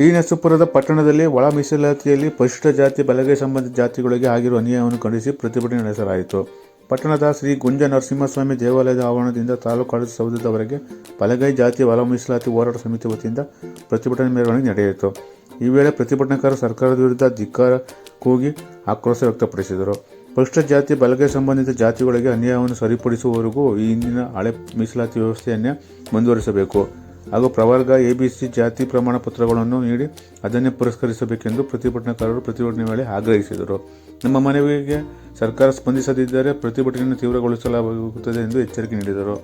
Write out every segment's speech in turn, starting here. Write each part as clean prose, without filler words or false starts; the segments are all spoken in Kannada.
ನರಸೀಪುರದ ಪಟ್ಟಣದಲ್ಲಿ ಒಳ ಮೀಸಲಾತಿಯಲ್ಲಿ ಪರಿಶಿಷ್ಟ ಜಾತಿ ಬಲಗೈ ಸಂಬಂಧಿತ ಜಾತಿಗಳಿಗೆ ಆಗಿರುವ ಅನ್ಯಾಯವನ್ನು ಖಂಡಿಸಿ ಪ್ರತಿಭಟನೆ ನಡೆಸಲಾಯಿತು. ಪಟ್ಟಣದ ಶ್ರೀ ಗುಂಜ ನರಸಿಂಹಸ್ವಾಮಿ ದೇವಾಲಯದ ಆವರಣದಿಂದ ತಾಲೂಕು ಆಡಳಿತ ಸೌಧದವರೆಗೆ ಬಲಗೈ ಜಾತಿ ಒಳ ಮೀಸಲಾತಿ ಹೋರಾಟ ಸಮಿತಿ ವತಿಯಿಂದ ಪ್ರತಿಭಟನೆ ಮೆರವಣಿಗೆ ನಡೆಯಿತು. ಈ ವೇಳೆ ಪ್ರತಿಭಟನಾಕಾರರು ಸರ್ಕಾರದ ವಿರುದ್ಧ ಧಿಕ್ಕಾರ ಕೂಗಿ ಆಕ್ರೋಶ ವ್ಯಕ್ತಪಡಿಸಿದರು. ಪರಿಶಿಷ್ಟ ಜಾತಿ ಬಲಗೈ ಸಂಬಂಧಿತ ಜಾತಿಗಳಿಗೆ ಅನ್ಯಾಯವನ್ನು ಸರಿಪಡಿಸುವವರೆಗೂ ಈ ಹಿಂದಿನ ಹಳೆ ಮೀಸಲಾತಿ ವ್ಯವಸ್ಥೆಯನ್ನೇ ಮುಂದುವರಿಸಬೇಕು ಹಾಗೂ ಪ್ರವರ್ಗ ಎಬಿಸಿ ಜಾತಿ ಪ್ರಮಾಣ ಪತ್ರಗಳನ್ನು ನೀಡಿ ಅದನ್ನೇ ಪುರಸ್ಕರಿಸಬೇಕೆಂದು ಪ್ರತಿಭಟನಾಕಾರರು ಪ್ರತಿಭಟನೆ ವೇಳೆ ಆಗ್ರಹಿಸಿದರು. ನಮ್ಮ ಮನವಿಗೆ ಸರ್ಕಾರ ಸ್ಪಂದಿಸದಿದ್ದರೆ ಪ್ರತಿಭಟನೆಯನ್ನು ತೀವ್ರಗೊಳಿಸಲಾಗುತ್ತದೆ ಎಂದು ಎಚ್ಚರಿಕೆ ನೀಡಿದರು.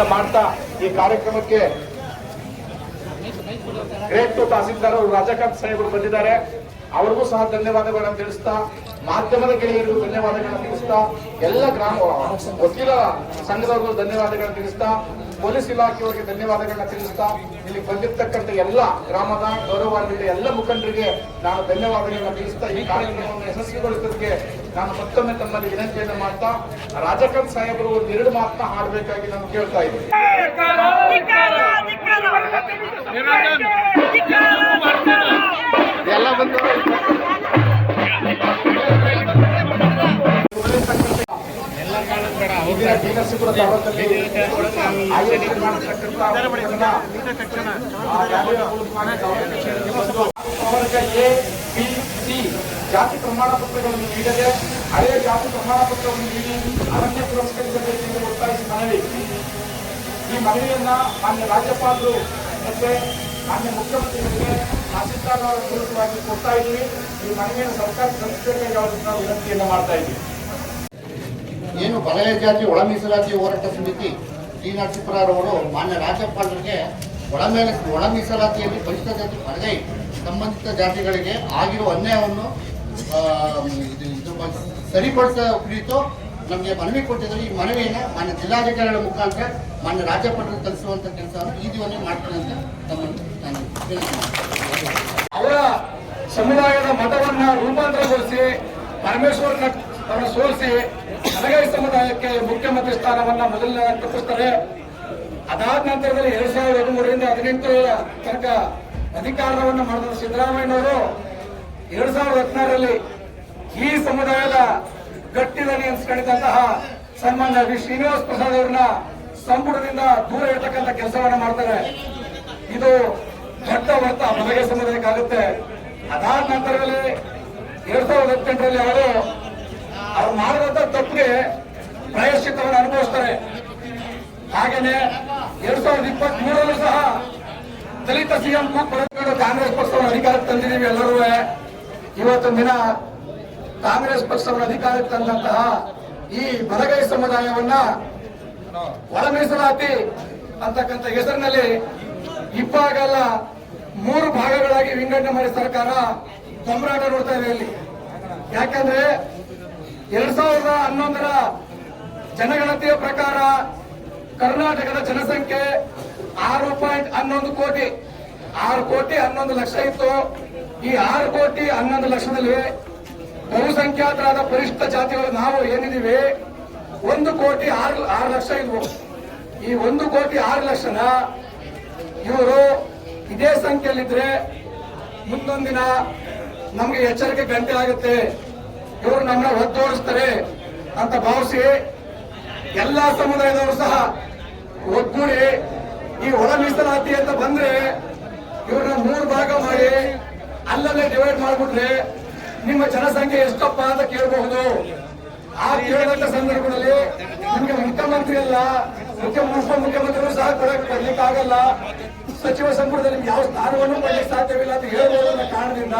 ವಿನಂತಿಯನ್ನ ಮಾಡ್ತಾ ಈ ಕಾರ್ಯಕ್ರಮಕ್ಕೆ ಗ್ರೇಟ್ ಟು ತಹಸೀಲ್ದಾರ್ ರಾಜಕಾಂತ್ ಸಾಹೇಬರು ಬಂದಿದ್ದಾರೆ. ಅವ್ರಿಗೂ ಸಹ ಧನ್ಯವಾದಗಳನ್ನು ತಿಳಿಸ್ತಾ, ಮಾಧ್ಯಮದ ಗೆಳೆಯರಿಗೂ ಧನ್ಯವಾದಗಳನ್ನು ತಿಳಿಸ್ತಾ, ಎಲ್ಲ ಗ್ರಾಮ ವಕೀಲರ ಸಂಘದವರಿಗೂ ಧನ್ಯವಾದಗಳನ್ನು ತಿಳಿಸ್ತಾ, ಪೊಲೀಸ್ ಇಲಾಖೆಯವರಿಗೆ ಧನ್ಯವಾದಗಳನ್ನ ತಿಳಿಸ್ತಾ, ಇಲ್ಲಿ ಬಂದಿರತಕ್ಕಂಥ ಎಲ್ಲ ಗ್ರಾಮದ ಗೌರವಾನ್ವಿತ ಎಲ್ಲ ಮುಖಂಡರಿಗೆ ನಾನು ಧನ್ಯವಾದಗಳನ್ನ ತಿಳಿಸ್ತಾ ಈ ಕಾರ್ಯಕ್ರಮವನ್ನು ಯಶಸ್ವಿಗೊಳಿಸೋದಕ್ಕೆ ನಾನು ಮತ್ತೊಮ್ಮೆ ತಮ್ಮಲ್ಲಿ ವಿನಂತಿಯನ್ನು ಮಾಡ್ತಾ, ರಾಜಕಾಂತ್ ಸಾಹೇಬರು ಒಂದು 2 ಮಾತನ್ನ ಹಾಡಬೇಕಾಗಿ ನಾನು ಕೇಳ್ತಾ ಇದ್ದೀನಿ. ಎಲ್ಲ ಬಂದು ಜಾತಿ ಪ್ರಮಾಣ ಪತ್ರಗಳನ್ನು ನೀಡದೆ ಹಳೆಯ ಜಾತಿ ಪ್ರಮಾಣ ಪತ್ರವನ್ನು ನೀಡಿ ಅರಣ್ಯ ಪುರಸ್ಕರಿಸಬೇಕೆಂದು ಒತ್ತಾಯಿಸಿ ಮನವಿ. ಈ ಮನವಿಯನ್ನ ಮಾನ್ಯ ರಾಜ್ಯಪಾಲರು ಮತ್ತೆ ಮಾನ್ಯ ಮುಖ್ಯಮಂತ್ರಿಗಳಿಗೆ ತಹಸೀಲ್ದಾರ್ ಅವರ ಪೂರ್ವಕವಾಗಿ ಕೊಡ್ತಾ ಇದ್ದೀವಿ. ಈ ಮನವಿಯನ್ನು ಸರ್ಕಾರ ಸಲ್ಲಿಸಬೇಕಾಗಿ ಅವರನ್ನ ವಿನಂತಿಯನ್ನು ಮಾಡ್ತಾ ಇದ್ದೀವಿ. ಏನು ಬಲಯ ಜಾತಿ ಒಳ ಮೀಸಲಾತಿ ಹೋರಾಟ ಸಮಿತಿ ಟಿ ನರಸೀಪುರರವರು ಮಾನ್ಯ ರಾಜ್ಯಪಾಲರಿಗೆ ಒಳ ಮೀಸಲಾತಿಯಲ್ಲಿ ಪರಿಷ್ಠ ಜಾತಿ ಬಲಗೈ ಸಂಬಂಧಿತ ಜಾತಿಗಳಿಗೆ ಆಗಿರುವ ಅನ್ಯಾಯವನ್ನು ಸರಿಪಡಿಸೋ ಕುರಿತು ನಮಗೆ ಮನವಿ ಕೊಟ್ಟಿದ್ದಾರೆ. ಈ ಮನವಿಯನ್ನು ಮಾನ್ಯ ಜಿಲ್ಲಾಧಿಕಾರಿಗಳ ಮುಖಾಂತರ ಮಾನ್ಯ ರಾಜ್ಯಪಾಲರಿಗೆ ತಲುಪಿಸುವಂತ ಕೆಲಸವನ್ನು ಈ ದಿವಸ ಮಾಡ್ತೀನಿ ಅಂತ ತಮ್ಮನ್ನು ನಾನು ಅವರ ಸಮುದಾಯದ ಮತವನ್ನ ರೂಪಾಂತರಗೊಳಿಸಿ ಪರಮೇಶ್ವರನ ಸೋಲಿಸಿ ಬಲಗೈ ಸಮುದಾಯಕ್ಕೆ ಮುಖ್ಯಮಂತ್ರಿ ಸ್ಥಾನವನ್ನ ಮೊದಲನೇ ತಪ್ಪಿಸ್ತಾರೆ. ಅದಾದ ನಂತರದಲ್ಲಿ 2013ರಿಂದ 2018 ತನಕ ಅಧಿಕಾರವನ್ನು ಮಾಡಿದ ಸಿದ್ದರಾಮಯ್ಯನವರು 2016ರಲ್ಲಿ ಈ ಸಮುದಾಯದ ಗಟ್ಟಿದನಿ ಅನ್ಸ್ಕೊಂಡಿದ್ದಂತಹ ಸನ್ಮಾನ್ಯ ವಿ ಶ್ರೀನಿವಾಸ್ ಪ್ರಸಾದ್ ಅವರನ್ನ ಸಂಪುಟದಿಂದ ದೂರ ಇರತಕ್ಕಂಥ ಕೆಲಸವನ್ನ ಮಾಡ್ತಾರೆ. ಇದು ದೊಡ್ಡ ಹೊತ್ತ ಬಲಗೈ ಸಮುದಾಯಕ್ಕಾಗುತ್ತೆ. ಅದಾದ ನಂತರದಲ್ಲಿ 2018ರಲ್ಲಿ ಅವರು ಮಾಡಿದಂತ ತಪ್ಪಿಗೆ ಪ್ರಾಯಶ್ಚಿತ್ತವನ್ನು ಅನುಭವಿಸ್ತಾರೆ. ಹಾಗೇನೆ 2023ರಲ್ಲೂ ಸಹ ದಲಿತ ಸಿಎಂ ಪಡೆದುಕೊಂಡು ಕಾಂಗ್ರೆಸ್ ಪಕ್ಷವನ್ನು ಅಧಿಕಾರಕ್ಕೆ ತಂದಿದ್ದೀವಿ. ಎಲ್ಲರೂ ಇವತ್ತೊಂದು ದಿನ ಕಾಂಗ್ರೆಸ್ ಪಕ್ಷವನ್ನು ಅಧಿಕಾರಕ್ಕೆ ತಂದಂತಹ ಈ ಬಲಗೈ ಸಮುದಾಯವನ್ನ ಒಳ ಮೀಸಲಾತಿ ಅಂತಕ್ಕಂಥ ಹೆಸರಿನಲ್ಲಿ ಇಬ್ಬಾಗಲ್ಲ 3 ಭಾಗಗಳಾಗಿ ವಿಂಗಡಣೆ ಮಾಡಿ ಸರ್ಕಾರ ಗಮರಾಟ ನೋಡ್ತಾ ಇದೆ ಇಲ್ಲಿ. ಯಾಕಂದ್ರೆ 2011ರ ಜನಗಣತಿಯ ಪ್ರಕಾರ ಕರ್ನಾಟಕದ ಜನಸಂಖ್ಯೆ 6.11 ಕೋಟಿ, 6,11,00,000 ಇತ್ತು. ಈ 6,11,00,000ದಲ್ಲಿ ಬಹುಸಂಖ್ಯಾತರಾದ ಪರಿಷ್ಠ ಜಾತಿಗಳು ನಾವು ಏನಿದ್ದೀವಿ 1,06,00,000 ಇದ್ವು. ಈ 1,06,00,000ನ ಇವರು ಇದೇ ಸಂಖ್ಯೆಯಲ್ಲಿದ್ರೆ ಮುಂದೊಂದಿನ ನಮ್ಗೆ ಎಚ್ಚರಿಕೆ ಗಂಟೆ ಆಗುತ್ತೆ, ಇವರು ನಮ್ಮನ್ನ ಒದ್ದೋಡಿಸ್ತಾರೆ ಅಂತ ಭಾವಿಸಿ ಎಲ್ಲಾ ಸಮುದಾಯದವರು ಸಹ ಒಗ್ಗೂಡಿ ಈ ಒಳ ಮೀಸಲಾತಿ ಅಂತ ಬಂದ್ರೆ ಇವ್ರನ್ನ 3 ಭಾಗ ಮಾಡಿ ಅಲ್ಲಲ್ಲೇ ಡಿವೈಡ್ ಮಾಡ್ಬಿಟ್ರೆ ನಿಮ್ಮ ಜನಸಂಖ್ಯೆ ಎಷ್ಟಪ್ಪ ಅಂತ ಕೇಳಬಹುದು. ಆ ಕೇಳಿದಂತ ಸಂದರ್ಭದಲ್ಲಿ ನಿಮ್ಗೆ ಮುಖ್ಯಮಂತ್ರಿ ಅಲ್ಲ, ಉಪಮುಖ್ಯಮಂತ್ರಿಗಳು ಸಹ ಕೊಡ್ಲಿಕ್ಕೆ ಆಗಲ್ಲ, ಸಚಿವ ಸಂಪುಟದಲ್ಲಿ ಯಾವ ಸ್ಥಾನವನ್ನು ಪಡೆಯಲಿಕ್ಕೆ ಸಾಧ್ಯವಿಲ್ಲ ಅಂತ ಹೇಳ್ಬೋದು ಅನ್ನೋ ಕಾರಣದಿಂದ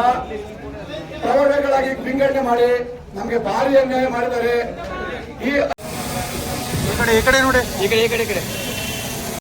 ಪ್ರವರ್ಗಗಳಾಗಿ ವಿಂಗಡಣೆ ಮಾಡಿ ನಮ್ಗೆ ಭಾರಿ ಅನ್ಯಾಯ ಮಾಡಿದ್ದಾರೆ. ಈ ಕಡೆ ನೋಡಿ, ಈ ಕಡೆ